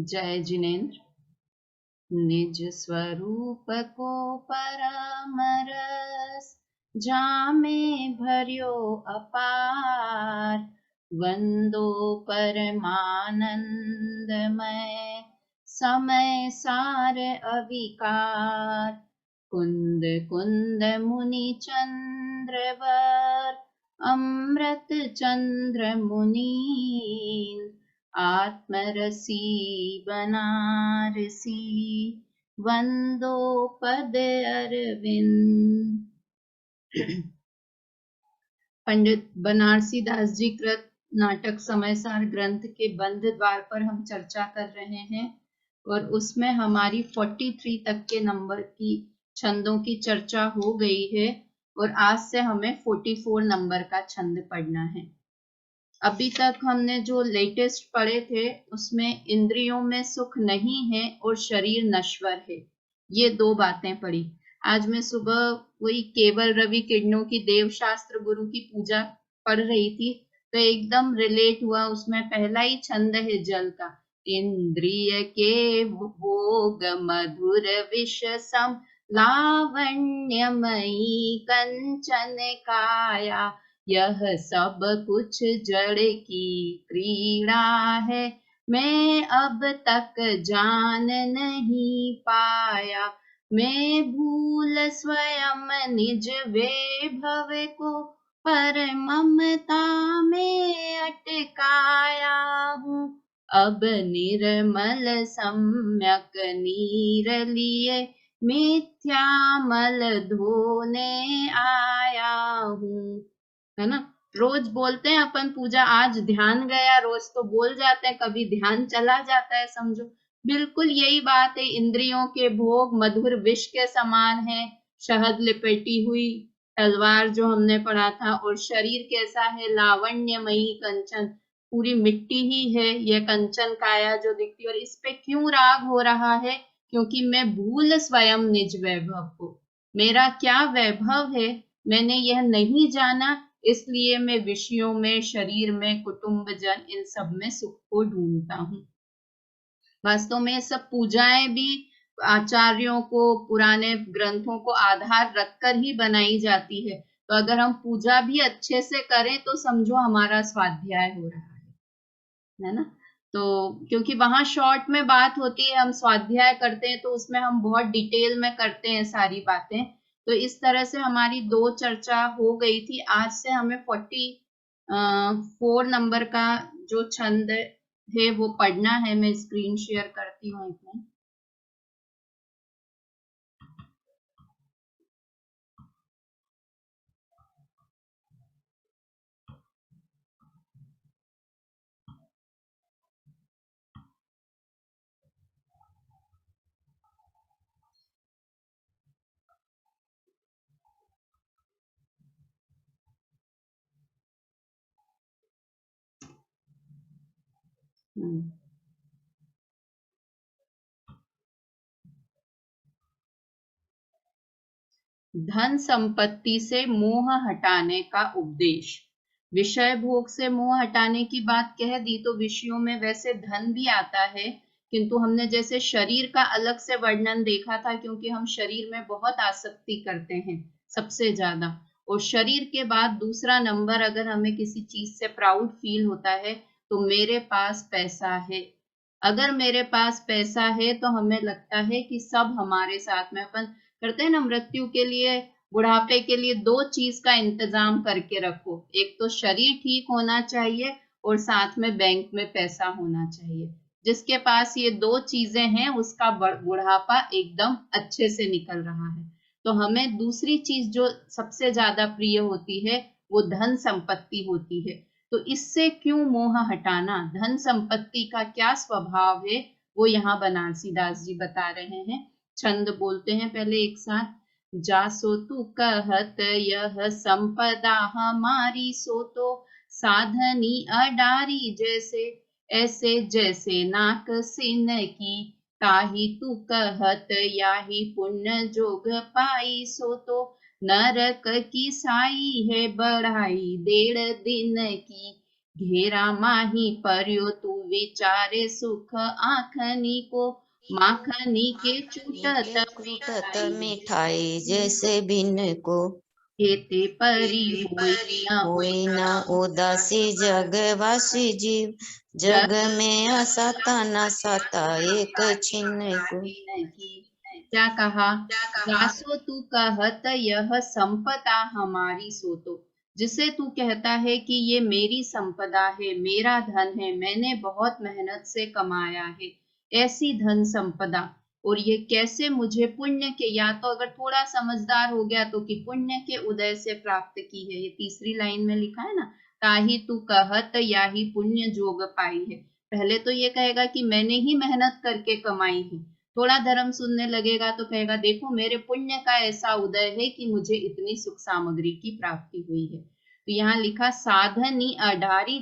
जय जिनेन्द्र। निज स्वरूप को परम रस जामे भर्यो अपार, वंदो परमानंदमय समय सार अविकार। कुंद कुंद मुनि चंद्रवर अमृत चंद्र मुनीन्द्र, आत्मरसी बनारसी वंदो पद अरविंद। पंडित बनारसी दास जी कृत नाटक समयसार ग्रंथ के बंध द्वार पर हम चर्चा कर रहे हैं और उसमें हमारी 43 तक के नंबर की छंदों की चर्चा हो गई है और आज से हमें 44 नंबर का छंद पढ़ना है। अभी तक हमने जो लेटेस्ट पढ़े थे उसमें इंद्रियों में सुख नहीं है और शरीर नश्वर है, ये दो बातें पढ़ी। आज मैं सुबह वही केवल रवि किरणों की देवशास्त्र गुरु की पूजा पढ़ रही थी तो एकदम रिलेट हुआ। उसमें पहला ही छंद है जल का। इंद्रिय के भोग मधुर विष सम लावण्यमयी कंचन काया, यह सब कुछ जड़ की क्रीड़ा है, मैं अब तक जान नहीं पाया। मैं भूल स्वयं निज वैभव को पर ममता में अटकाया हूँ। अब निर्मल सम्यक नीर लिए मिथ्या मल धोने आया हूँ। है ना, रोज बोलते हैं अपन पूजा, आज ध्यान गया, रोज तो बोल जाते हैं, कभी ध्यान चला जाता है। समझो बिल्कुल यही बात है। इंद्रियों के भोग मधुर विष के समान है, शहद लिपेटी हुई तलवार जो हमने पढ़ा था। और शरीर कैसा है, लावण्यमयी कंचन, पूरी मिट्टी ही है यह कंचन काया जो दिखती है। और इस पे क्यों राग हो रहा है, क्योंकि मैं भूल स्वयं निज वैभव को, मेरा क्या वैभव है मैंने यह नहीं जाना, इसलिए मैं विषयों में, शरीर में, कुटुंब जन, इन सब में सुख को ढूंढता हूँ। वास्तव में सब पूजाएं भी आचार्यों को, पुराने ग्रंथों को आधार रखकर ही बनाई जाती है। तो अगर हम पूजा भी अच्छे से करें तो समझो हमारा स्वाध्याय हो रहा है ना। तो क्योंकि वहां शॉर्ट में बात होती है, हम स्वाध्याय करते हैं तो उसमें हम बहुत डिटेल में करते हैं सारी बातें। तो इस तरह से हमारी दो चर्चा हो गई थी। आज से हमें 44 नंबर का जो छंद है वो पढ़ना है। मैं स्क्रीन शेयर करती हूँ इसमें। धन संपत्ति से मोह हटाने का उपदेश। विषय भोग से मोह हटाने की बात कह दी तो विषयों में वैसे धन भी आता है, किंतु हमने जैसे शरीर का अलग से वर्णन देखा था, क्योंकि हम शरीर में बहुत आसक्ति करते हैं सबसे ज्यादा। और शरीर के बाद दूसरा नंबर अगर हमें किसी चीज से प्राउड फील होता है तो मेरे पास पैसा है। अगर मेरे पास पैसा है तो हमें लगता है कि सब हमारे साथ में, अपन करते हैं ना मृत्यु के लिए, बुढ़ापे के लिए दो चीज का इंतजाम करके रखो, एक तो शरीर ठीक होना चाहिए और साथ में बैंक में पैसा होना चाहिए। जिसके पास ये दो चीजें हैं उसका बुढ़ापा एकदम अच्छे से निकल रहा है। तो हमें दूसरी चीज जो सबसे ज्यादा प्रिय होती है वो धन संपत्ति होती है। तो इससे क्यों मोह हटाना, धन संपत्ति का क्या स्वभाव है, वो यहाँ बनारसी दास जी बता रहे हैं। छंद बोलते हैं पहले एक साथ। जासो तू कहत यह संपदा हमारी, सो तो साधनी अडारी जैसे, ऐसे जैसे नाक सिन की, ताही तू कहत याही पुण्य जोग पाई, सो तो नरक की साई है बढ़ाई 1.5 दिन की। घेरा माही पर्यो तू विचारे सुख आखनी को, माखनी के चूटत के छूटत मिठाई मिठाई जैसे बिन को, हेते परी होई न होई न उदासी उदासी जगवासी जीव, जग जग में असाता न साता एक छिन को। नहीं। क्या कहा? जासो तू कहत यह संपदा हमारी सो तो, जिसे तू कहता है कि ये मेरी संपदा है, मेरा धन है, मैंने बहुत मेहनत से कमाया है, ऐसी धन संपदा। और ये कैसे मुझे पुण्य के, या तो अगर थोड़ा समझदार हो गया तो कि पुण्य के उदय से प्राप्त की है, ये तीसरी लाइन में लिखा है ना, ताही तू कहत या ही पुण्य जोग पाई है। पहले तो ये कहेगा कि मैंने ही मेहनत करके कमाई है, थोड़ा धर्म सुनने लगेगा तो कहेगा देखो मेरे पुण्य का ऐसा उदय है कि मुझे इतनी सुख सामग्री की प्राप्ति हुई है। तो यहाँ लिखा साधनी अडारी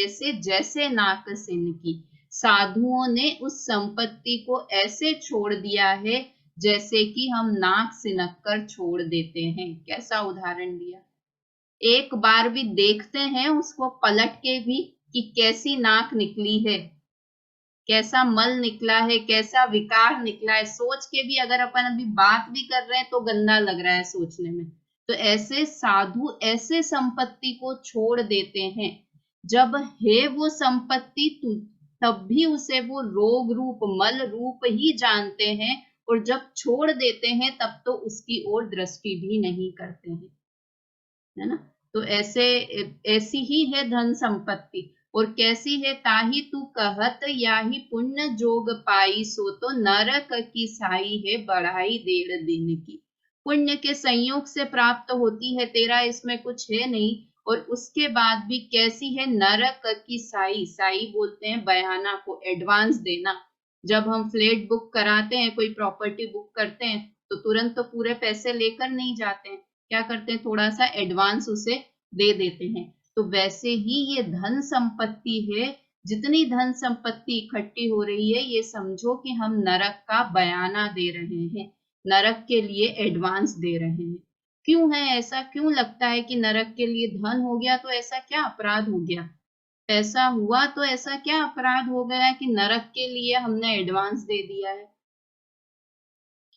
ऐसे जैसे नाक सिन की, साधुओं ने उस संपत्ति को ऐसे छोड़ दिया है जैसे कि हम नाक सिनक कर छोड़ देते हैं। कैसा उदाहरण दिया, एक बार भी देखते हैं उसको पलट के भी कि कैसी नाक निकली है, कैसा मल निकला है, कैसा विकार निकला है, सोच के भी अगर अपन अभी बात भी कर रहे हैं तो गंदा लग रहा है सोचने में। तो ऐसे साधु ऐसे संपत्ति को छोड़ देते हैं, जब है वो संपत्ति तब भी उसे वो रोग रूप मल रूप ही जानते हैं, और जब छोड़ देते हैं तब तो उसकी ओर दृष्टि भी नहीं करते हैं, है ना। तो ऐसी ही है धन संपत्ति। और कैसी है? ताही तू कहत या ही पुण्य जोग पाई, सो तो नरक की साई है बढ़ाई 1.5 दिन की। पुण्य के संयोग से प्राप्त होती है, तेरा इसमें कुछ है नहीं। और उसके बाद भी कैसी है? नरक की साई, साई बोलते हैं बयाना को, एडवांस देना। जब हम फ्लैट बुक कराते हैं, कोई प्रॉपर्टी बुक करते हैं, तो तुरंत तो पूरे पैसे लेकर नहीं जाते हैं, क्या करते हैं, थोड़ा सा एडवांस उसे दे देते हैं। तो वैसे ही ये धन संपत्ति है, जितनी धन संपत्ति इकट्ठी हो रही है, ये समझो कि हम नरक का बयाना दे रहे हैं, नरक के लिए एडवांस दे रहे हैं। क्यों है ऐसा? क्यों लगता है कि नरक के लिए धन हो गया तो ऐसा क्या अपराध हो गया, पैसा हुआ तो ऐसा क्या अपराध हो गया कि नरक के लिए हमने एडवांस दे दिया है?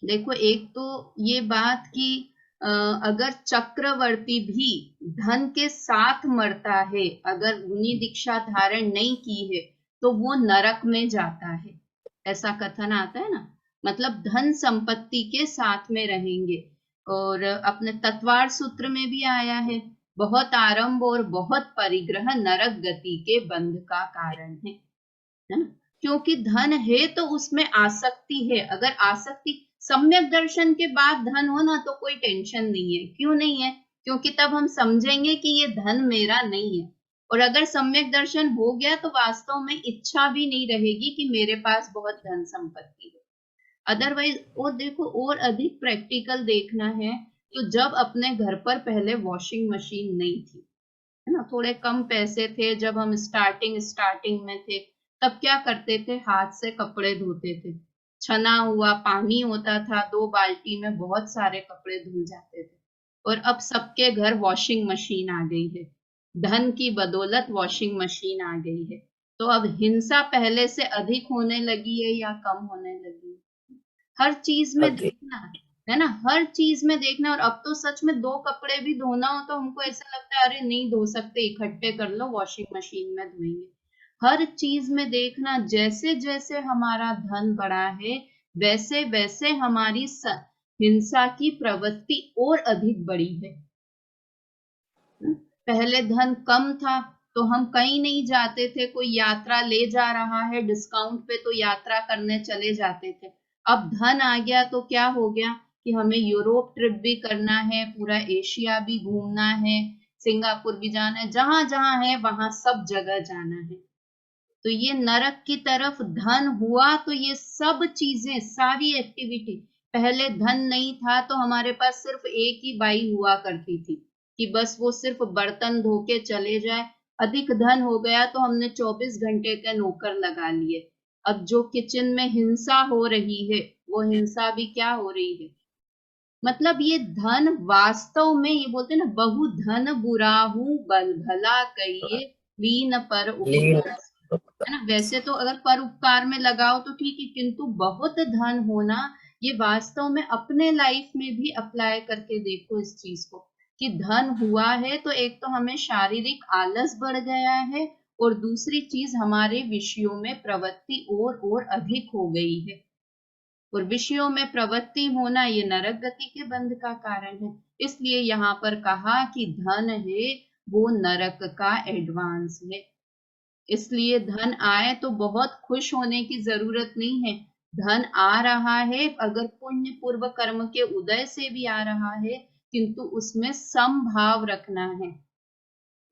देखो, एक तो ये बात कि अगर चक्रवर्ती भी धन के साथ मरता है, अगर मुनि दीक्षा धारण नहीं की है, तो वो नरक में जाता है, ऐसा कथन आता है ना। मतलब धन संपत्ति के साथ में रहेंगे। और अपने तत्वार सूत्र में भी आया है, बहुत आरंभ और बहुत परिग्रह नरक गति के बंध का कारण है ना। क्योंकि धन है तो उसमें आसक्ति है। अगर आसक्ति, सम्यक दर्शन के बाद धन हो ना तो कोई टेंशन नहीं है। क्यों नहीं है? क्योंकि तब हम समझेंगे कि ये धन मेरा नहीं है। और अगर सम्यक दर्शन हो गया तो वास्तव में इच्छा भी नहीं रहेगी कि मेरे पास बहुत धन संपत्ति है। अदरवाइज, और देखो, और अधिक प्रैक्टिकल देखना है तो जब अपने घर पर पहले वॉशिंग मशीन नहीं थी, है ना, थोड़े कम पैसे थे, जब हम स्टार्टिंग में थे, तब क्या करते थे, हाथ से कपड़े धोते थे। छना हुआ पानी होता था, 2 बाल्टी में बहुत सारे कपड़े धुल जाते थे। और अब सबके घर वॉशिंग मशीन आ गई है, धन की बदौलत वॉशिंग मशीन आ गई है। तो अब हिंसा पहले से अधिक होने लगी है या कम होने लगी है? हर चीज में अधिक। देखना है ना, हर चीज में देखना। और अब तो सच में 2 कपड़े भी धोना हो तो हमको ऐसा लगता है अरे नहीं धो सकते, इकट्ठे कर लो वॉशिंग मशीन में धोएंगे। हर चीज में देखना, जैसे जैसे हमारा धन बढ़ा है, वैसे वैसे हमारी हिंसा की प्रवृत्ति और अधिक बढ़ी है। पहले धन कम था तो हम कहीं नहीं जाते थे, कोई यात्रा ले जा रहा है डिस्काउंट पे तो यात्रा करने चले जाते थे। अब धन आ गया तो क्या हो गया कि हमें यूरोप ट्रिप भी करना है, पूरा एशिया भी घूमना है, सिंगापुर भी जाना है, जहां जहां है वहां सब जगह जाना है। तो ये नरक की तरफ धन हुआ तो ये सब चीजें, सारी एक्टिविटी, पहले धन नहीं था तो हमारे पास सिर्फ एक ही बाई हुआ करती थी कि बस वो सिर्फ बर्तन धो के चले जाए। अधिक धन हो गया तो हमने 24 घंटे के नौकर लगा लिए। अब जो किचन में हिंसा हो रही है, वो हिंसा भी क्या हो रही है, मतलब ये धन वास्तव में, ये बोलते हैं ना, बहु धन बुराहू बल भला कहिए, लीन पर लीन उपकार, है ना। वैसे तो अगर पर उपकार में लगाओ तो ठीक है, किंतु बहुत धन होना, ये वास्तव में अपने लाइफ में भी अप्लाई करके देखो इस चीज को, कि धन हुआ है तो एक तो हमें शारीरिक आलस बढ़ गया है, और दूसरी चीज हमारे विषयों में प्रवृत्ति और अधिक हो गई है, और विषयों में प्रवृत्ति होना ये नरक गति के बंध का कारण है। इसलिए यहाँ पर कहा कि धन है वो नरक का एडवांस है। इसलिए धन आए तो बहुत खुश होने की जरूरत नहीं है। धन आ रहा है, अगर पुण्य पूर्व कर्म के उदय से भी आ रहा है, किंतु उसमें समभाव रखना है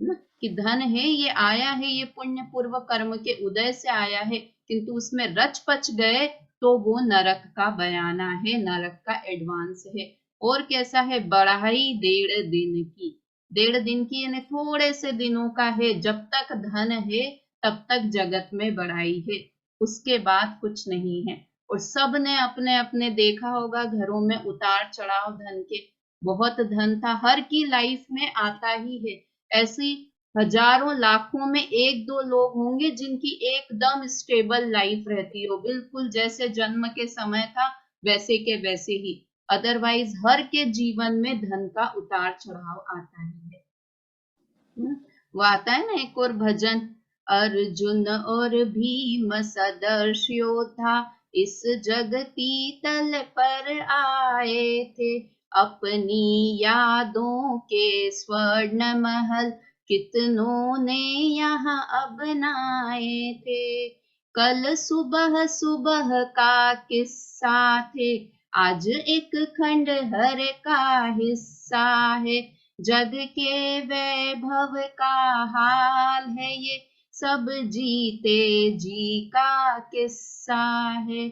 ना, कि धन है ये आया है, ये पुण्य पूर्व कर्म के उदय से आया है, किंतु उसमें रच पच गए तो वो नरक का बयाना है, नरक का एडवांस है। और कैसा है, बढ़ाई 1.5 दिन की, 1.5 दिन की यानी थोड़े से दिनों का है। जब तक धन है तब तक जगत में बढ़ाई है, उसके बाद कुछ नहीं है। और सब ने अपने अपने देखा होगा घरों में उतार चढ़ाव धन के, बहुत धन था, हर की लाइफ में आता ही है। ऐसी हजारों लाखों में 1-2 लोग होंगे जिनकी एकदम स्टेबल लाइफ रहती हो, बिल्कुल जैसे जन्म के समय था वैसे के वैसे ही। अदरवाइज हर के जीवन में धन का उतार चढ़ाव आता ही है। वो आता है ना एक और भजन, अर्जुन और भीम सदर्श योद्धा इस जगती तल पर आए थे, अपनी यादों के स्वर्ण महल कितनों ने यहाँ अब बनाए थे। कल सुबह सुबह का किस्सा थे, आज एक खंडहर का हिस्सा है। जग के वैभव का हाल है ये, सब जीते जी का किस्सा है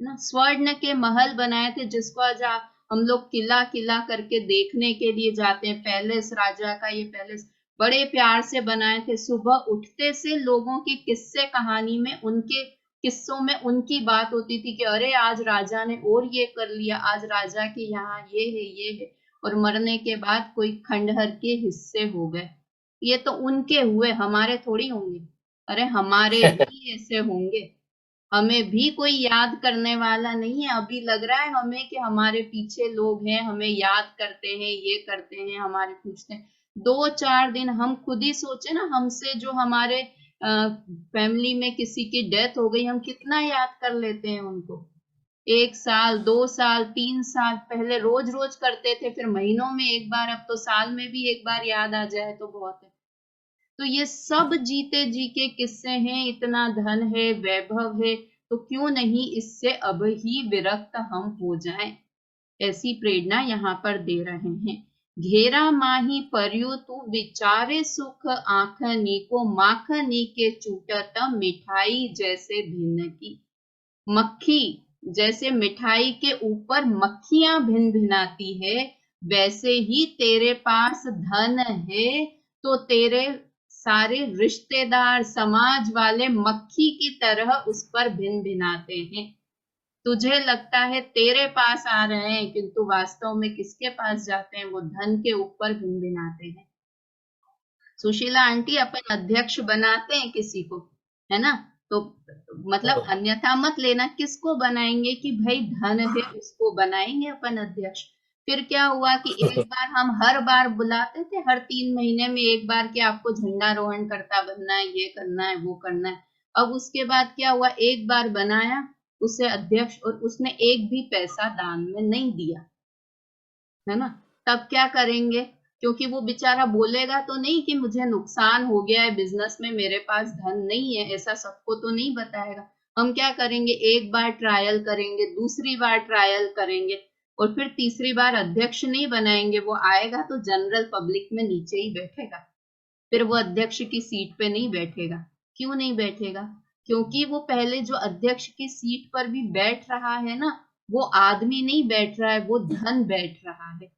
ना। स्वर्ण के महल बनाए थे, जिसको आज हम लोग किला किला करके देखने के लिए जाते हैं, पैलेस, राजा का ये पैलेस बड़े प्यार से बनाए थे। सुबह उठते से लोगों की किस्से कहानी में, उनके किस्सों में उनकी बात होती थी कि अरे आज राजा ने और ये कर लिया, आज राजा के यहाँ ये है ये है। और मरने के बाद कोई खंडहर के हिस्से हो गए, ये तो उनके हुए, हमारे थोड़ी होंगे। अरे हमारे भी ऐसे होंगे, हमें भी कोई याद करने वाला नहीं है। अभी लग रहा है हमें कि हमारे पीछे लोग हैं, हमें याद करते हैं, ये करते हैं, हमारे पूछते हैं। 2-4 दिन हम खुद ही सोचे ना, हमसे जो हमारे फैमिली में किसी की डेथ हो गई, हम कितना याद कर लेते हैं उनको। 1 साल 2 साल 3 साल पहले रोज रोज करते थे, फिर महीनों में एक बार, अब तो साल में भी एक बार याद आ जाए तो बहुत है। तो ये सब जीते जी के किस्से हैं। इतना धन है, वैभव है, तो क्यों नहीं इससे अब ही विरक्त हम हो जाएं, ऐसी प्रेरणा यहाँ पर दे रहे हैं। घेरा माही पर्यु तू विचारे सुख आंखनी को, माखनी के चूटत मिठाई जैसे भिन्न की। मक्खी जैसे मिठाई के ऊपर मक्खियां भिन भिनाती है, वैसे ही तेरे पास धन है तो तेरे सारे रिश्तेदार, समाज वाले मक्खी की तरह उस पर भिन भिनाते हैं। तुझे लगता है तेरे पास आ रहे हैं, किंतु वास्तव में किसके पास जाते हैं, वो धन के ऊपर भिन भिनाते हैं। सुशीला आंटी, अपन अध्यक्ष बनाते हैं किसी को, है ना, तो मतलब अन्यथा मत लेना, किसको बनाएंगे कि भाई धन है उसको बनाएंगे अपन अध्यक्ष। फिर क्या हुआ कि एक बार हम हर बार बुलाते थे, हर 3 महीने में एक बार कि आपको झंडारोहण करता बनना है, ये करना है वो करना है। अब उसके बाद क्या हुआ, एक बार बनाया उसे अध्यक्ष, और उसने एक भी पैसा दान में नहीं दिया, है ना। तब क्या करेंगे, क्योंकि वो बेचारा बोलेगा तो नहीं कि मुझे नुकसान हो गया है बिजनेस में, मेरे पास धन नहीं है, ऐसा सबको तो नहीं बताएगा। हम क्या करेंगे, एक बार ट्रायल करेंगे, दूसरी बार ट्रायल करेंगे, और फिर तीसरी बार अध्यक्ष नहीं बनाएंगे। वो आएगा तो जनरल पब्लिक में नीचे ही बैठेगा, फिर वो अध्यक्ष की सीट पे नहीं बैठेगा। क्यों नहीं बैठेगा, क्योंकि वो पहले जो अध्यक्ष की सीट पर भी बैठ रहा है ना, वो आदमी नहीं बैठ रहा है, वो धन बैठ रहा है।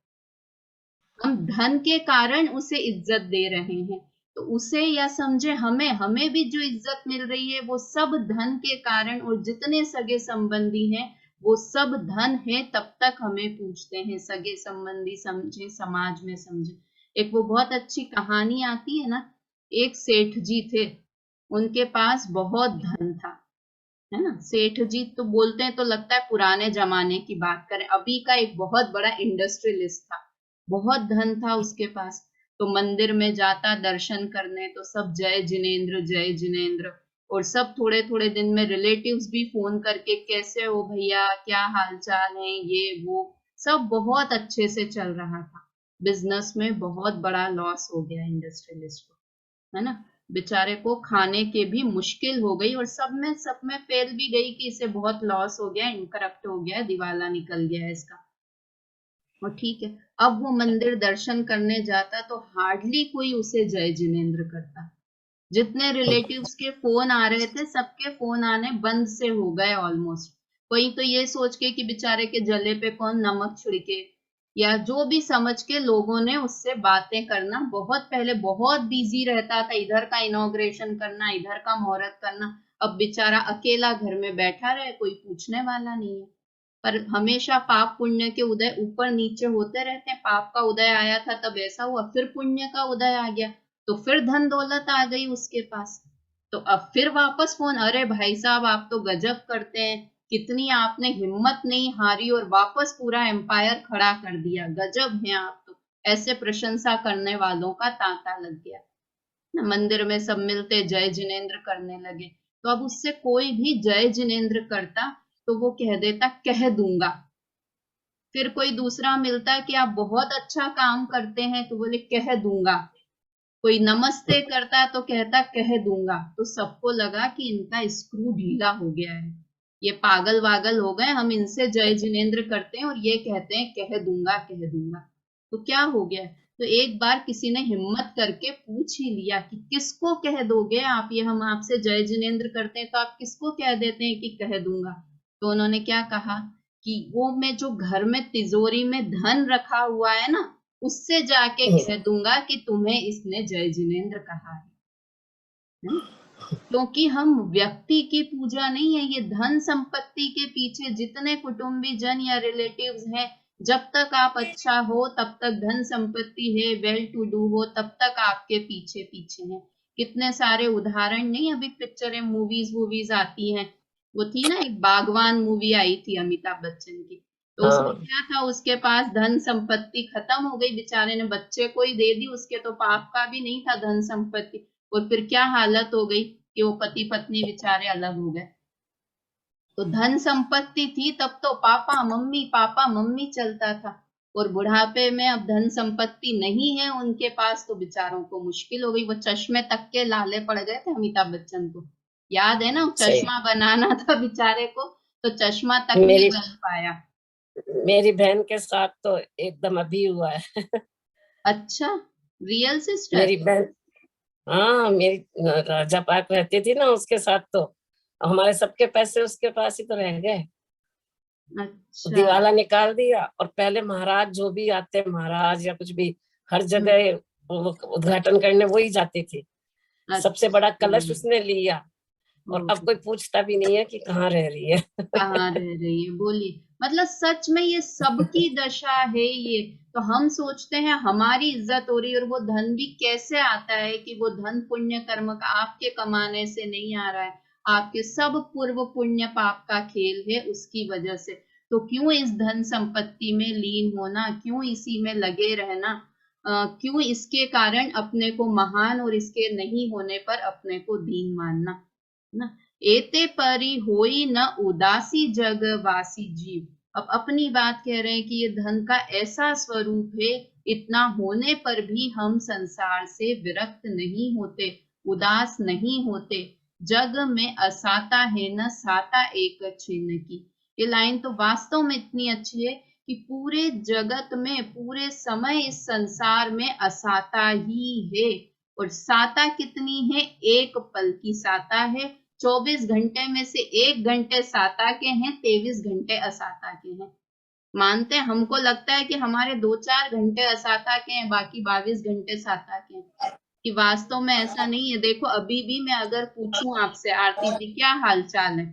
हम धन के कारण उसे इज्जत दे रहे हैं, तो उसे या समझे हमें, हमें भी जो इज्जत मिल रही है वो सब धन के कारण। और जितने सगे संबंधी हैं वो सब धन है, तब तक हमें पूछते हैं, सगे संबंधी समझे, समाज में समझे। एक वो बहुत अच्छी कहानी आती है ना, एक सेठ जी थे, उनके पास बहुत धन था, है ना। सेठ जी तो बोलते हैं तो लगता है पुराने जमाने की बात करें, अभी का एक बहुत बड़ा इंडस्ट्रियलिस्ट था, बहुत धन था उसके पास। तो मंदिर में जाता दर्शन करने तो सब जय जिनेंद्र जय जिनेंद्र, और सब थोड़े थोड़े दिन में रिलेटिव्स भी फोन करके कैसे हो भैया, क्या हाल चाल है, ये वो, सब बहुत अच्छे से चल रहा था। बिजनेस में बहुत बड़ा लॉस हो गया इंडस्ट्रियलिस्ट को, है ना। बेचारे को खाने के भी मुश्किल हो गई, और सब में फेल भी गई कि इसे बहुत लॉस हो गया, इनकरप्ट हो गया, दिवाला निकल गया है इसका। और ठीक है, अब वो मंदिर दर्शन करने जाता तो हार्डली कोई उसे जय जिनेंद्र करता। जितने रिलेटिव्स के फोन आ रहे थे सबके फोन आने बंद से हो गए ऑलमोस्ट। कोई तो ये सोच के कि बेचारे के जले पे कौन नमक छिड़के, या जो भी समझ के लोगों ने उससे बातें करना, बहुत पहले बहुत बिजी रहता था, इधर का इनॉग्रेशन करना, इधर का मुहूर्त करना। अब बेचारा अकेला घर में बैठा रहे, कोई पूछने वाला नहीं है। पर हमेशा पाप पुण्य के उदय ऊपर नीचे होते रहते हैं, पाप का उदय आया था तब ऐसा हुआ, फिर पुण्य का उदय आ गया तो फिर धन दौलत आ गई उसके पास। तो अब फिर वापस फोन, अरे भाई साहब आप तो गजब करते हैं, कितनी आपने हिम्मत नहीं हारी और वापस पूरा एम्पायर खड़ा कर दिया, गजब हैं आप तो। ऐसे प्रशंसा करने वालों का तांता लग गया ना, मंदिर में सब मिलते जय जिनेंद्र करने लगे। तो अब उससे कोई भी जय जिनेंद्र करता तो वो कह देता कह दूंगा। फिर कोई दूसरा मिलता कि आप बहुत अच्छा काम करते हैं तो बोले कह दूंगा। कोई नमस्ते करता तो कहता कह दूंगा। तो सबको लगा कि इनका स्क्रू ढीला हो गया है, ये पागल वागल हो गए, हम इनसे जय जिनेंद्र करते हैं और ये कहते हैं कह दूंगा कह दूंगा। तो क्या हो गया, तो एक बार किसी ने हिम्मत करके पूछ ही लिया कि किसको कह दोगे आप, ये हम आपसे जय जिनेंद्र करते हैं तो आप किसको कह देते हैं कि कह दूंगा। तो उन्होंने क्या कहा कि वो मैं जो घर में तिजोरी में धन रखा हुआ है ना, उससे जाके कह दूंगा कि तुम्हें इसने जय जिनेंद्र कहा है ना? क्योंकि हम व्यक्ति की पूजा नहीं है, ये धन संपत्ति के पीछे जितने कुटुंबी जन या रिलेटिव्स हैं, जब तक आप अच्छा हो तब तक धन संपत्ति है, वेल टू डू हो तब तक आपके पीछे पीछे हैं। कितने सारे उदाहरण नहीं, अभी पिक्चरें मूवीज वूवीज आती हैं। वो थी ना एक बागवान मूवी आई थी अमिताभ बच्चन की, तो उसमें हाँ। क्या था, उसके पास धन संपत्ति खत्म हो गई, बेचारे ने बच्चे को ही दे दी, उसके तो पाप का भी नहीं था धन संपत्ति। और फिर क्या हालत हो गई कि वो पति पत्नी बेचारे अलग हो गए। तो धन संपत्ति थी तब तो पापा मम्मी चलता था, और बुढ़ापे में अब धन संपत्ति नहीं है उनके पास तो बेचारों को मुश्किल हो गई। वो चश्मे तक के लाले पड़ गए थे अमिताभ बच्चन को, याद है ना, सही। चश्मा बनाना था बेचारे को, तो चश्मा तक नहीं मेरी बन पाया। मेरी बहन के साथ तो एकदम अभी हुआ है। अच्छा, रियल सिस्टर। मेरी बहन, हाँ, मेरी राजा पार्क रहती थी ना, उसके साथ तो हमारे सबके पैसे उसके पास ही तो रह गए। अच्छा। दिवाला निकाल दिया, और पहले महाराज जो भी आते, महाराज या कुछ भी, हर जगह वो उद्घाटन करने वो ही जाती थी। सबसे बड़ा अच्छा। कलश उसने लिया, और अब ओहो। कोई पूछता भी नहीं है कि कहाँ रह रही है। कहाँ रह रही है, बोलिए। मतलब सच में ये सबकी दशा है ये। तो हम सोचते हैं हमारी इज्जत हो रही है, और वो धन भी कैसे आता है कि वो धन पुण्य कर्म का आपके कमाने से नहीं आ रहा है, आपके सब पूर्व पुण्य पाप का खेल है उसकी वजह से। तो क्यों इस धन संपत्ति में लीन होना, क्यों इसी में लगे रहना, क्यों इसके कारण अपने को महान और इसके नहीं होने पर अपने को दीन मानना ना। एते परी होई न उदासी जग वासी जीव। अब अपनी बात कह रहे हैं कि ये धन का ऐसा स्वरूप है, इतना होने पर भी हम संसार से विरक्त नहीं होते, उदास नहीं होते। जग में असाता है न साता एक छिन्न की। ये लाइन तो वास्तव में इतनी अच्छी है कि पूरे जगत में पूरे समय इस संसार में असाता ही है। और साता कितनी है, एक पल की साता है। 24 घंटे में से 1 घंटे साता के हैं, 23 घंटे असाता के हैं। मानते हैं, हमको लगता है कि हमारे 2-4 घंटे असाता के हैं, बाकी 22 घंटे साता के हैं, कि वास्तव में ऐसा नहीं है। देखो अभी भी मैं अगर पूछूं आपसे आरती जी क्या हाल चाल है,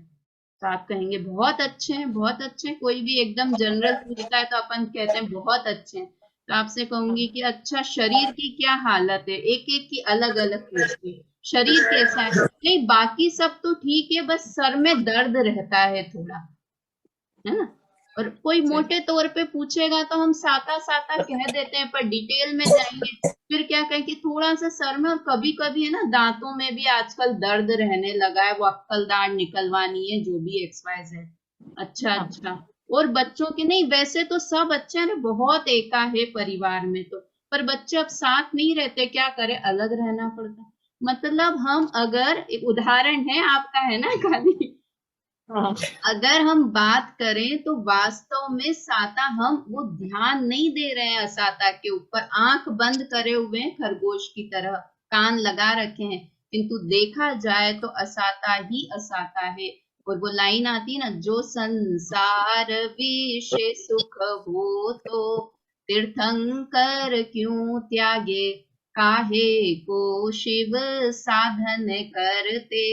तो आप कहेंगे बहुत अच्छे हैं बहुत अच्छे हैं। कोई भी एकदम जनरल पूछता है तो अपन कहते हैं बहुत अच्छे हैं। तो आपसे कहूंगी कि अच्छा शरीर की क्या हालत है, एक एक की अलग अलग पूछती हूँ। शरीर कैसा है? नहीं बाकी सब तो ठीक है, बस सर में दर्द रहता है थोड़ा, है ना। और कोई मोटे तौर पे पूछेगा तो हम साता साता कह देते हैं, पर डिटेल में जाएंगे फिर क्या कहें कि थोड़ा सा सर में, और कभी कभी है ना दांतों में भी आजकल दर्द रहने लगा है, वो अक्कल दांत निकलवानी है, जो भी XYZ। अच्छा अच्छा। और बच्चों के नहीं, वैसे तो सब अच्छे हैं, बहुत एका है परिवार में तो, पर बच्चे अब साथ नहीं रहते, क्या करे, अलग रहना पड़ता है। मतलब हम अगर, एक उदाहरण है आपका है ना खाली, हाँ। अगर हम बात करें तो वास्तव में साता हम वो ध्यान नहीं दे रहे हैं असाता के ऊपर, आंख बंद करे हुए हैं खरगोश की तरह, कान लगा रखे हैं, किंतु देखा जाए तो असाता ही असाता है। और वो लाइन आती है ना, जो संसार विष सुख हो तो तीर्थंकर क्यों त्यागे, काहे को शिव साधन करते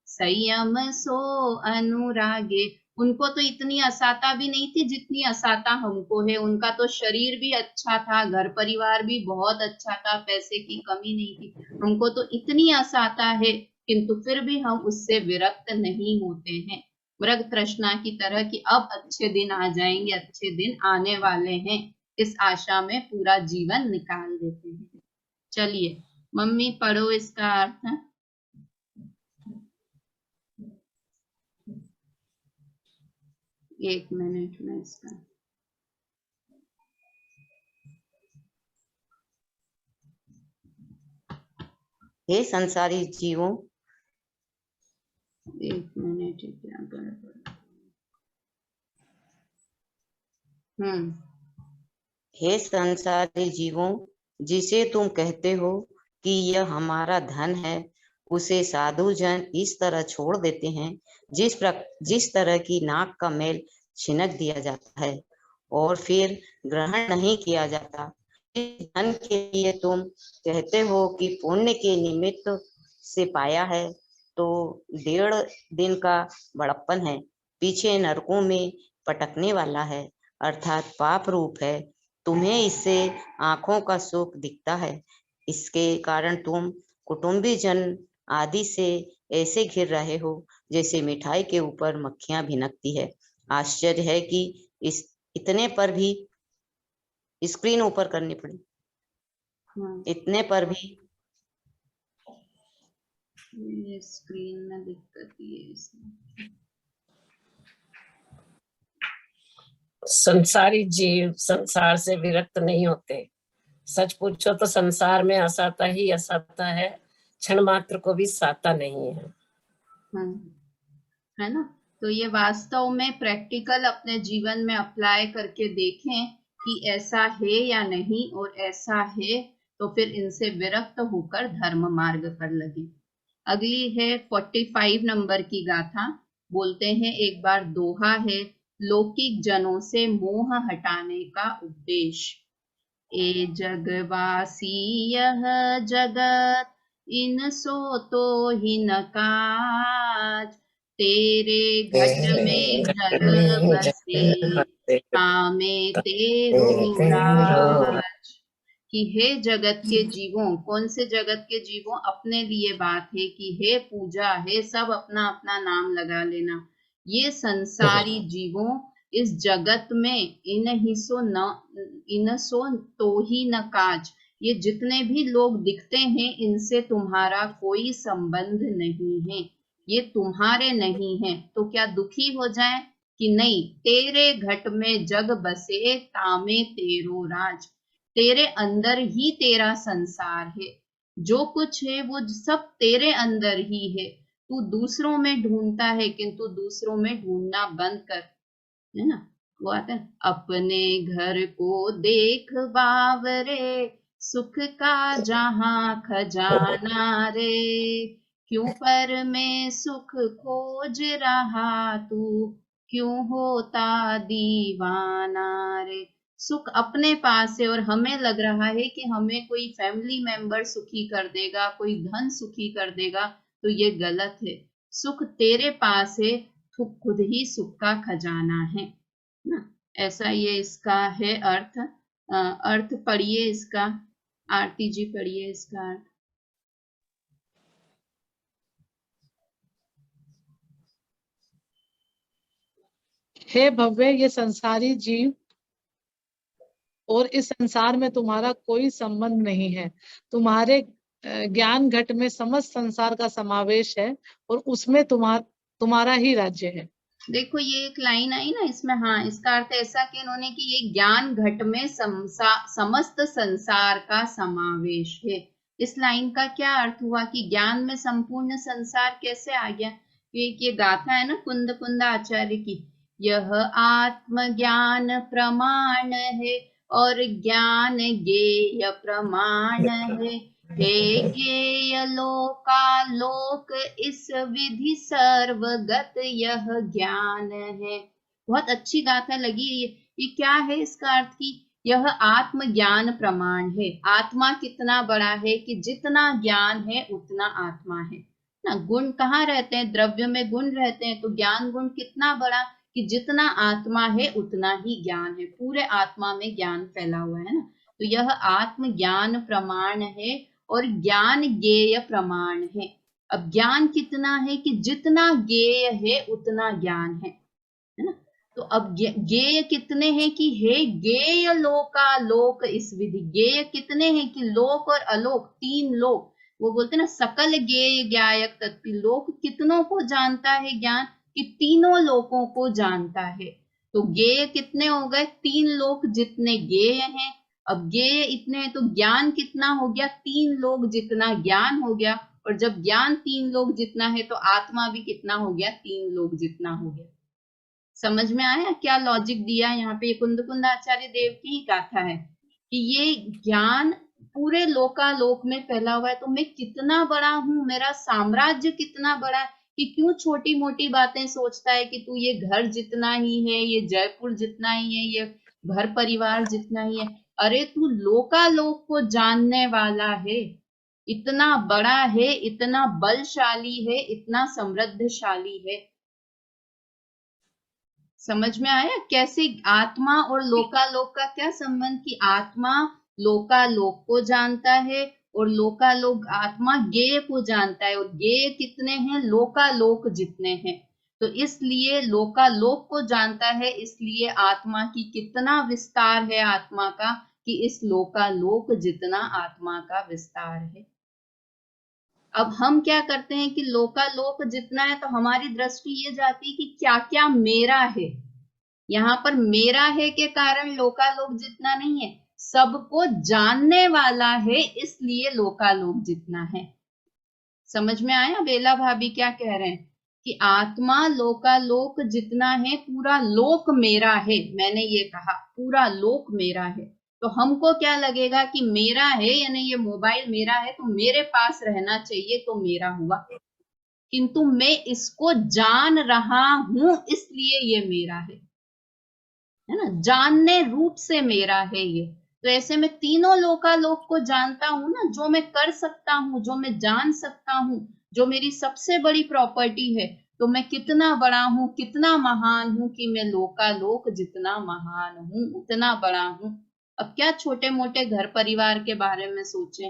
संयम सो अनुरागे। उनको तो इतनी असाता भी नहीं थी जितनी असाता हमको है, उनका तो शरीर भी अच्छा था, घर परिवार भी बहुत अच्छा था, पैसे की कमी नहीं थी, हमको तो इतनी असाता है, किंतु फिर भी हम उससे विरक्त नहीं होते हैं, मृग तृष्णा की तरह कि अब अच्छे दिन आ जाएंगे, अच्छे दिन आने वाले हैं, इस आशा में पूरा जीवन निकाल देते हैं। चलिए मम्मी पढ़ो इसका अर्थ। एक मिनट में इसका, हे संसारी जीवों, एक मिनट, क्या गड़बड़। हे संसारी जीवों, जिसे तुम कहते हो कि यह हमारा धन है, उसे साधु जन इस तरह छोड़ देते हैं जिस तरह की नाक का मैल छिनक दिया जाता है और फिर ग्रहण नहीं किया जाता। इस धन के लिए तुम कहते हो कि पुण्य के निमित्त से पाया है, तो 1.5 दिन का बड़प्पन है, पीछे नरकों में पटकने वाला है, अर्थात पाप रूप है। तुम्हें इससे आंखों का सुख दिखता है, इसके कारण तुम कुटुंबी जन आदि से ऐसे घिर रहे हो जैसे मिठाई के ऊपर मक्खियां भिनकती है। आश्चर्य है कि इस इतने पर भी स्क्रीन ऊपर करनी पड़ी, इतने पर भी ये स्क्रीन में दिक्कत ही है इसमें। संसारी जीव संसार से विरक्त नहीं होते। सच पूछो तो संसार में असाता ही असाता है, क्षण मात्र को भी साता नहीं है। है ना। तो ये वास्तव में प्रैक्टिकल अपने जीवन में अप्लाई करके देखें कि ऐसा है या नहीं, और ऐसा है तो फिर इनसे विरक्त होकर धर्म मार्ग पर लगे। अगली है 45 नंबर की गाथा। बोलते हैं एक बार दोहा है, लौकिक जनों से मोह हटाने का उपदेश। ए जगवासी यह जगत, इन सो तो ही न काज, तेरे घट में जग बसे, तामे तेरो राज। कि हे जगत के जीवों, कौन से जगत के जीवों, अपने लिए बात है कि हे पूजा है, सब अपना अपना नाम लगा लेना। ये संसारी जीवों इस जगत में इन सो तो ही न काज, ये जितने भी लोग दिखते हैं इनसे तुम्हारा कोई संबंध नहीं है, ये तुम्हारे नहीं है, तो क्या दुखी हो जाए कि नहीं, तेरे घट में जग बसे, तामे तेरो राज, तेरे अंदर ही तेरा संसार है, जो कुछ है वो सब तेरे अंदर ही है, तू दूसरों में ढूंढता है, किंतु दूसरों में ढूंढना बंद कर, है ना। वो आता है, अपने घर को देख बावरे, सुख का जहां खजाना रे, क्यों पर में सुख खोज रहा तू, क्यों होता दीवाना रे। सुख अपने पास है और हमें लग रहा है कि हमें कोई फैमिली मेंबर सुखी कर देगा, कोई धन सुखी कर देगा, तो ये गलत है। सुख तेरे पास है, तू खुद ही सुख का खजाना है ना। ऐसा ये इसका है अर्थ। अर्थ पढ़िए इसका, आरती जी पढ़िए इसका अर्थ। हे भव्य, ये संसारी जीव और इस संसार में तुम्हारा कोई संबंध नहीं है। तुम्हारे ज्ञान घट में समस्त संसार का समावेश है और उसमें तुम्हारा ही राज्य है। देखो ये एक लाइन आई ना इसमें, हाँ, इसका अर्थ ऐसा कि इन्होंने कि ये ज्ञान घट में समस्त संसार का समावेश है। इस लाइन का क्या अर्थ हुआ कि ज्ञान में संपूर्ण संसार कैसे आ गया? ये गाथा है ना कुंद कुंद आचार्य की, यह आत्मज्ञान प्रमाण है और ज्ञान ज्ञेय प्रमाण है। हे ज्ञेय लोकालोक इस विधि सर्वगत यह ज्ञान है। बहुत अच्छी गाथा लगी ये क्या है इसका अर्थ की यह आत्म ज्ञान प्रमाण है। आत्मा कितना बड़ा है कि जितना ज्ञान है उतना आत्मा है ना। गुण कहाँ रहते हैं? द्रव्य में गुण रहते हैं, तो ज्ञान गुण कितना बड़ा कि जितना आत्मा है उतना ही ज्ञान है। पूरे आत्मा में ज्ञान फैला हुआ है ना। तो यह आत्म ज्ञान प्रमाण है और ज्ञान ज्ञेय प्रमाण है। अब ज्ञान कितना है कि जितना ज्ञेय है उतना ज्ञान है ना। तो अब ज्ञेय कितने हैं कि हे ज्ञेय लोकालोक इस विधि। ज्ञेय कितने हैं कि लोक और अलोक, तीन लोक। वो बोलते ना सकल ज्ञेय ज्ञायक तत्पि। लोक कितनों को जानता है ज्ञान कि तीनों लोकों को जानता है। तो ज्ञेय कितने हो गए? तीन लोक जितने ज्ञेय हैं। अब ज्ञेय इतने हैं तो ज्ञान कितना हो गया? तीन लोक जितना ज्ञान हो गया। और जब ज्ञान तीन लोक जितना है तो आत्मा भी कितना हो गया? तीन लोक जितना हो गया। समझ में आया क्या लॉजिक दिया यहाँ पे? कुंद कुंद आचार्य देव की ही गाथा है कि ये ज्ञान पूरे लोकालोक में फैला हुआ है। तो मैं कितना बड़ा हूं, मेरा साम्राज्य कितना बड़ा है कि क्यों छोटी मोटी बातें सोचता है कि तू ये घर जितना ही है, ये जयपुर जितना ही है, ये घर परिवार जितना ही है। अरे तू लोकालोक को जानने वाला है, इतना बड़ा है, इतना बलशाली है, इतना समृद्धशाली है। समझ में आया कैसे आत्मा और लोकालोक का क्या संबंध कि आत्मा लोकालोक को जानता है और लोकालोक आत्मा ज्ञेय को जानता है। और ज्ञेय कितने हैं? लोकालोक जितने हैं। तो इसलिए लोकालोक को जानता है, इसलिए आत्मा की कितना विस्तार है आत्मा का कि इस लोकालोक जितना आत्मा का विस्तार है। अब हम क्या करते हैं कि लोकालोक जितना है तो हमारी दृष्टि ये जाती है कि क्या क्या मेरा है। यहाँ पर मेरा है के कारण लोकालोक जितना नहीं है, सबको जानने वाला है इसलिए लोकालोक जितना है। समझ में आया बेला भाभी क्या कह रहे हैं कि आत्मा लोकालोक जितना है, पूरा लोक मेरा है। मैंने ये कहा पूरा लोक मेरा है। तो हमको क्या लगेगा कि मेरा है, यानी ये मोबाइल मेरा है तो मेरे पास रहना चाहिए तो मेरा हुआ, किंतु मैं इसको जान रहा हूं इसलिए ये मेरा है ना। जानने रूप से मेरा है ये। तो ऐसे में तीनों लोकालोक को जानता हूं ना, जो मैं कर सकता हूं, जो मैं जान सकता हूं, जो मेरी सबसे बड़ी प्रॉपर्टी है। तो मैं कितना बड़ा हूं, कितना महान हूं कि मैं लोकालोक जितना महान हूं उतना बड़ा हूं। अब क्या छोटे मोटे घर परिवार के बारे में सोचे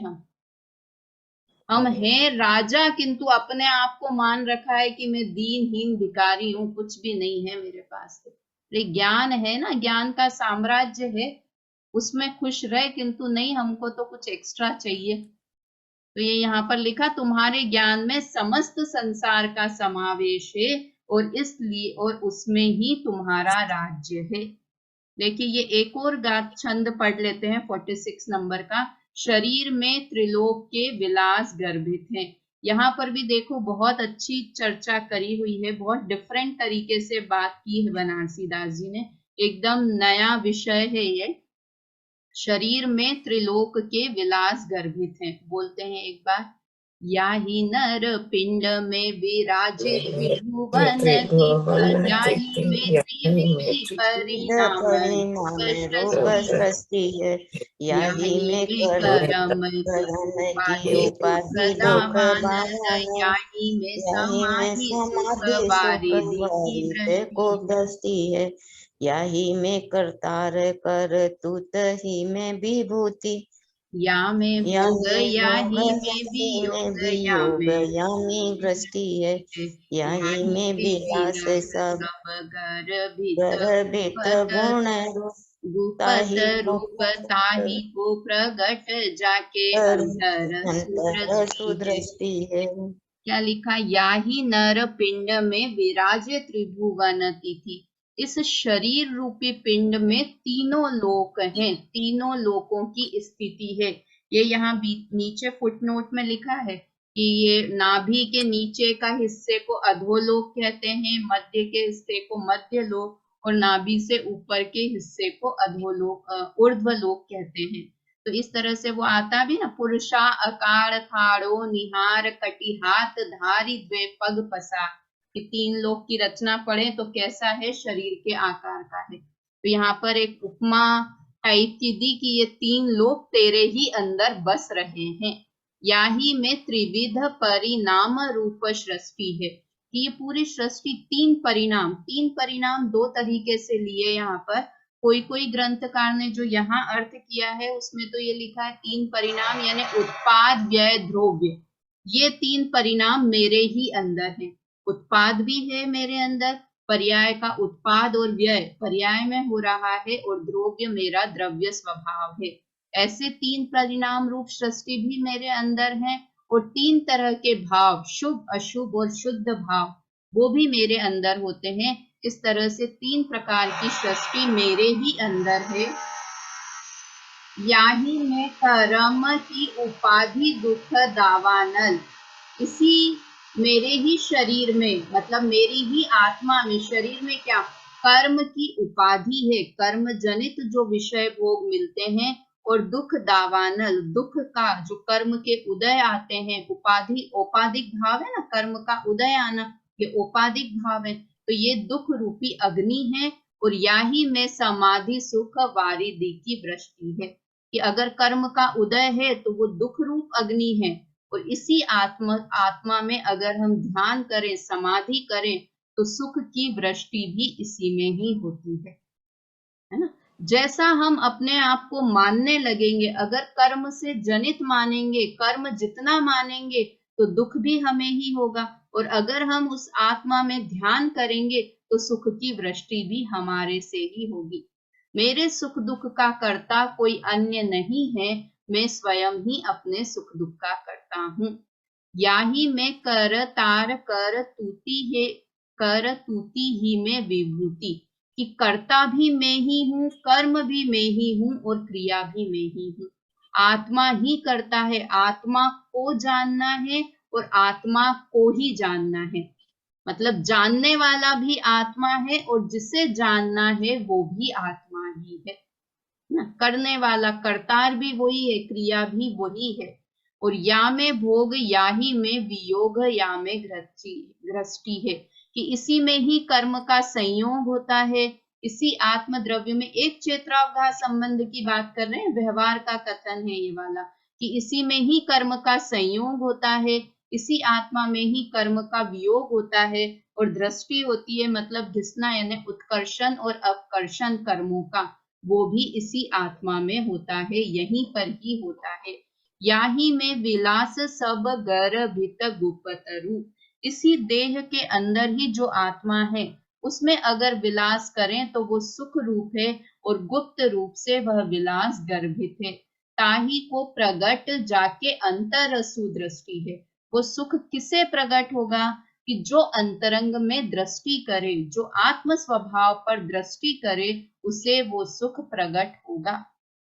हम हैं राजा किंतु अपने आप को मान रखा है कि मैं दीनहीन भिखारी हूं, कुछ भी नहीं है मेरे पास। तो ज्ञान है ना, ज्ञान का साम्राज्य है, उसमें खुश रहे, किंतु नहीं हमको तो कुछ एक्स्ट्रा चाहिए। तो ये यहाँ पर लिखा तुम्हारे ज्ञान में समस्त संसार का समावेश है और इसलिए और उसमें ही तुम्हारा राज्य है। देखिए ये एक और गाथ छंद पढ़ लेते हैं 46 नंबर का। शरीर में त्रिलोक के विलास गर्भित हैं। यहाँ पर भी देखो बहुत अच्छी चर्चा करी हुई है, बहुत डिफरेंट तरीके से बात की है बनारसी दास जी ने। एकदम नया विषय है ये। शरीर में त्रिलोक के विलास गर्भित हैं, बोलते हैं एक बार। याहि नर पिंड में विराजित त्रिभुवन त्रिभुवन याहि में त्रिविधि परिणाम परिणाम रूप सृष्टि है, याही में करम कर्म की उपाधि उपाधि दुख प्रदावानन बाहन, याहि में याही में समाधि सुख समाधि सुख वारिधि की वारित को वृष्टि दृष्टि है, याही में करतार कर तूत ही में विभूति, या में भोग याही भोग याहि में याही में वियोग या वियोग, में यामी दृष्टि है, याही याहि में में विलास विलास सब सब गर्भित गर्भित गुण रूप, गुपत ताहि को रूप ताहि को प्रगट जाके अंतर अंतर सुदृष्टि है। सुदृष्टि है। क्या लिखा? याहि नर पिंड में विराजे त्रिभुवन तिथि। इस शरीर रूपी पिंड में तीनों लोक हैं, तीनों लोकों की स्थिति है। ये यहाँ नीचे फुटनोट में लिखा है कि ये नाभि के नीचे का हिस्से को अधोलोक कहते हैं, मध्य के हिस्से को मध्य लोक और नाभि से ऊपर के हिस्से को अधोलोक ऊर्ध्वलोक कहते हैं। तो इस तरह से वो आता भी ना, पुरुषा अकार थाड़ो निहार कटिहात धारी द्वे पग पसा, कि तीन लोक की रचना पढ़े तो कैसा है, शरीर के आकार का है। तो यहाँ पर एक उपमा टाइप की दी कि ये तीन लोक तेरे ही अंदर बस रहे हैं। याही में त्रिविध परिणाम रूप सृष्टि है, कि ये पूरी सृष्टि तीन परिणाम दो तरीके से लिए यहाँ पर। कोई ग्रंथकार ने जो यहाँ अर्थ किया है उसमें तो ये लिखा है तीन परिणाम यानी उत्पाद व्यय द्रव्य, ये तीन परिणाम मेरे ही अंदर है। उत्पाद भी है मेरे अंदर, पर्याय का उत्पाद और व्यय पर्याय में हो रहा है, और द्रव्य मेरा द्रव्य स्वभाव है। ऐसे तीन परिणाम रूप सृष्टि भी मेरे अंदर है, और तीन तरह के भाव शुभ अशुभ और शुद्ध भाव वो भी मेरे अंदर होते हैं। इस तरह से तीन प्रकार की सृष्टि मेरे ही अंदर है। याही में कर्म की उपाधि दुख दावानल, इसी मेरे ही शरीर में, मतलब मेरी ही आत्मा में, शरीर में क्या कर्म की उपाधि है, कर्म जनित जो विषय भोग मिलते हैं, और दुख दावानल, दुख का जो कर्म के उदय आते हैं, उपाधि औपाधिक भाव है ना, कर्म का उदय आना ये औपाधिक भाव है। तो ये दुख रूपी अग्नि है, और याही में समाधि सुख वारिधि की वृष्टि है, कि अगर कर्म का उदय है तो वो दुख रूप अग्नि है, और इसी आत्मा में अगर हम ध्यान करें, समाधि करें, तो सुख की वृष्टि भी इसी में ही होती है ना। जैसा हम अपने आप को मानने लगेंगे, अगर कर्म से जनित मानेंगे, कर्म जितना मानेंगे तो दुख भी हमें ही होगा, और अगर हम उस आत्मा में ध्यान करेंगे तो सुख की वृष्टि भी हमारे से ही होगी। मेरे सुख दुख का कर्ता कोई अन्य नहीं है, मैं स्वयं ही अपने सुख दुख का करता हूँ। याही में कर तार कर तूती ही में विभूति, कि कर्ता भी मैं ही हूँ, कर्म भी मैं ही हूँ, और क्रिया भी मैं ही हूँ। आत्मा ही करता है, आत्मा को जानना है और आत्मा को ही जानना है, मतलब जानने वाला भी आत्मा है और जिसे जानना है वो भी आत्मा ही है ना। करने वाला कर्तार भी वही है, क्रिया भी वही है। और या में भोग या ही में वियोग या में गृष्टि है, कि इसी में ही कर्म का संयोग होता है। इसी आत्म द्रव्य में एक क्षेत्रावधान संबंध की बात कर रहे हैं, व्यवहार का कथन है ये वाला, कि इसी में ही कर्म का संयोग होता है, इसी आत्मा में ही कर्म का वियोग होता है, और दृष्टि होती है, मतलब घिसना यानी उत्कर्षण और अपकर्षण कर्मों का, वो भी इसी आत्मा में होता है, यहीं पर ही होता है। याही में विलास सब गर्भित गुप्तरु, इसी देह के अंदर ही जो आत्मा है उसमें अगर विलास करें तो वो सुख रूप है, और गुप्त रूप से वह विलास गर्भित है। ताही को प्रगट जाके अंतर सुदृष्टि है, वो सुख किसे प्रकट होगा, कि जो अंतरंग में दृष्टि करे, जो आत्म स्वभाव पर दृष्टि करे, उसे वो सुख प्रकट होगा।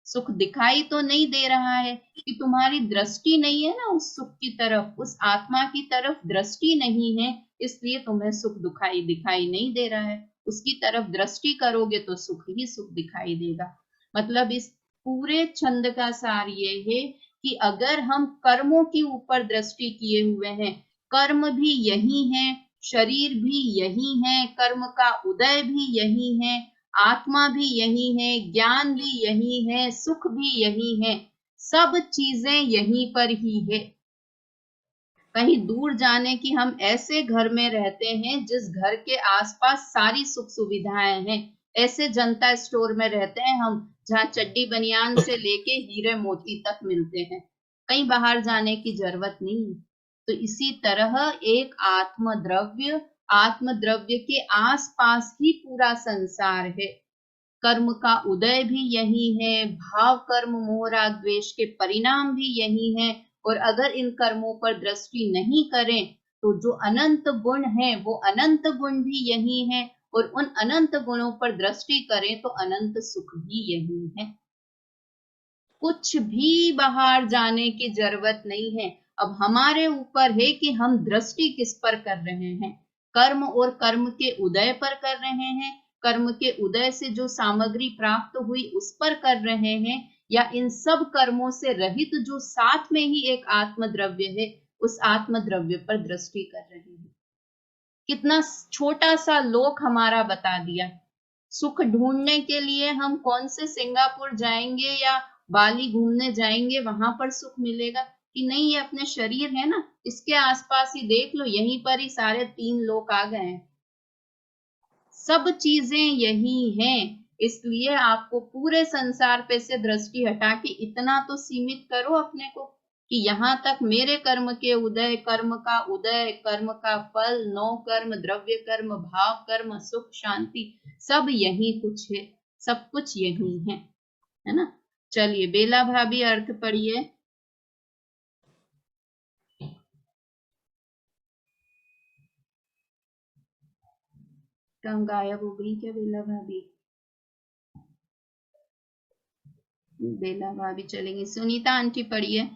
सुख दिखाई तो नहीं दे रहा है, कि तुम्हारी दृष्टि नहीं है ना उस सुख की तरफ, उस आत्मा की तरफ दृष्टि नहीं है, इसलिए तुम्हें सुख दिखाई नहीं दे रहा है। उसकी तरफ दृष्टि करोगे तो सुख ही सुख दिखाई देगा। मतलब इस पूरे छंद का सार ये है कि अगर हम कर्मों के ऊपर दृष्टि किए हुए हैं, कर्म भी यही है, शरीर भी यही है, कर्म का उदय भी यही है, आत्मा भी यही है, ज्ञान भी यही है, सुख भी यही है, सब चीजें यहीं पर ही है। कहीं दूर जाने की हम ऐसे घर में रहते हैं जिस घर के आसपास सारी सुख सुविधाएं हैं, ऐसे जनता स्टोर में रहते हैं हम, जहाँ चड्डी बनियान से लेके हीरे मोती तक मिलते हैं, कहीं बाहर जाने की जरूरत नहीं। तो इसी तरह एक आत्मद्रव्य के आसपास ही पूरा संसार है। कर्म का उदय भी यही है, भाव कर्म मोह राग द्वेष के परिणाम भी यही है, और अगर इन कर्मों पर दृष्टि नहीं करें तो जो अनंत गुण है वो अनंत गुण भी यही है, और उन अनंत गुणों पर दृष्टि करें तो अनंत सुख भी यही है। कुछ भी बाहर जाने की जरूरत नहीं है। अब हमारे ऊपर है कि हम दृष्टि किस पर कर रहे हैं, कर्म और कर्म के उदय पर कर रहे हैं, कर्म के उदय से जो सामग्री प्राप्त हुई उस पर कर रहे हैं, या इन सब कर्मों से रहित जो साथ में ही एक आत्मद्रव्य है उस आत्मद्रव्य पर दृष्टि कर रहे हैं। कितना छोटा सा लोक हमारा बता दिया। सुख ढूंढने के लिए हम कौन से सिंगापुर जाएंगे या बाली घूमने जाएंगे वहां पर सुख मिलेगा कि नहीं? ये अपने शरीर है ना, इसके आसपास ही देख लो, यहीं पर ही सारे 3 लोक आ गए हैं। सब चीजें यही हैं, इसलिए आपको पूरे संसार पे से दृष्टि हटा के इतना तो सीमित करो अपने को कि यहाँ तक मेरे कर्म के उदय, कर्म का उदय, कर्म का फल, 9 कर्म, द्रव्य कर्म, भाव कर्म, सुख शांति, सब यही कुछ है, सब कुछ यही है ना। चलिए बेला भाभी अर्थ पढ़िए। कहाँ गायब हो गई क्या बेला भाभी? बेला भाभी चलेंगी। सुनीता आंटी पढ़िए।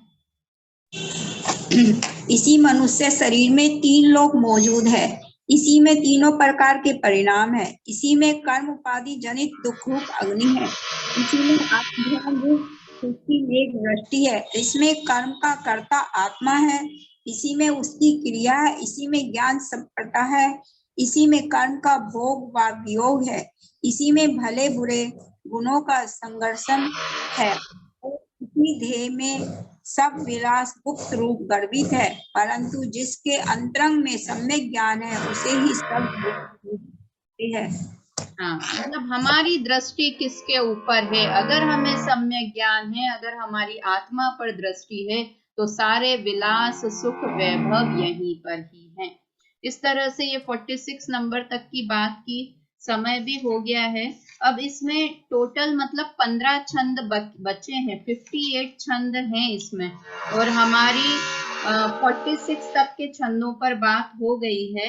इसी मनुष्य शरीर में 3 लोक मौजूद है, इसी में तीनों प्रकार के परिणाम है, इसी में कर्म उपाधि जनित दुख रूप अग्नि है, इसी में आत्मज्ञान रूप उसकी मेघ वृष्टि है, इसमें कर्म का कर्ता आत्मा है, इसी में उसकी क्रिया है, इसी में ज्ञान संपदा है, इसी में कर्म का भोग व वियोग है, इसी में भले बुरे गुणों का संघर्षण है, इसी ध्येय में सब विलास गुप्त रूप गर्भित है, परंतु जिसके अंतरंग में सम्यक ज्ञान है उसे ही सब है। हाँ, मतलब हमारी दृष्टि किसके ऊपर है? अगर हमें सम्यक ज्ञान है, अगर हमारी आत्मा पर दृष्टि है तो सारे विलास सुख वैभव यहीं पर ही है। इस तरह से ये 46 नंबर तक की बात की, समय भी हो गया है। अब इसमें टोटल मतलब 15 छंद बचे हैं, 58 छंद हैं इसमें, और हमारी 46 तक के छंदों पर बात हो गई है।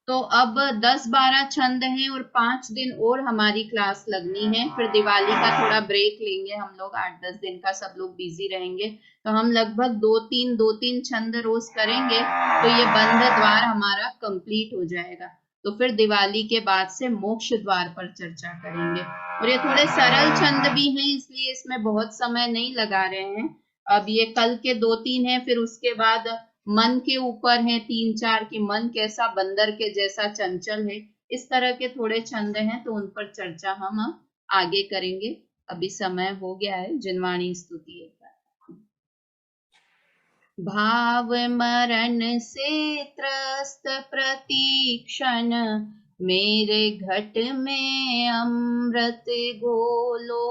तो अब 10-12 छंद हैं और 5 दिन और हमारी क्लास लगनी है, फिर दिवाली का थोड़ा ब्रेक लेंगे हम लोग, 8-10 दिन का सब लोग बिजी रहेंगे, तो हम लगभग 2-3 छंद रोज करेंगे, तो ये बंध द्वार हमारा कंप्लीट हो जाएगा। तो फिर दिवाली के बाद से मोक्ष द्वार पर चर्चा करेंगे, और ये थोड़े सरल छंद भी हैं इसलिए इसमें बहुत समय नहीं लगा रहे हैं। अब ये कल के 2-3 हैं, फिर उसके बाद मन के ऊपर है 3-4 की मन कैसा बंदर के जैसा चंचल है, इस तरह के थोड़े छंद हैं, तो उन पर चर्चा हम आगे करेंगे। अभी समय हो गया है। जिनवाणी स्तुति भाव मरण से त्रस्त प्रतीक्षण, मेरे घट में अमृत घोलो,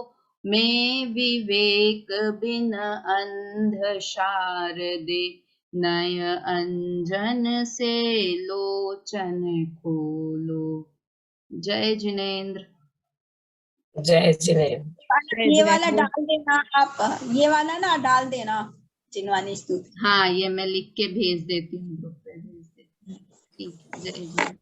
मैं विवेक बिन अंध शारदे, नय अंजन से लोचन खोलो। जय जिनेन्द्र। जय जिनेन्द्र। ये वाला डाल देना आप, ये वाला ना डाल देना जिनवानी स्तुति। हाँ, ये मैं लिख के भेज देती हूँ, ग्रुप पे भेज देती हूँ। ठीक है, जय जिनेन्द्र।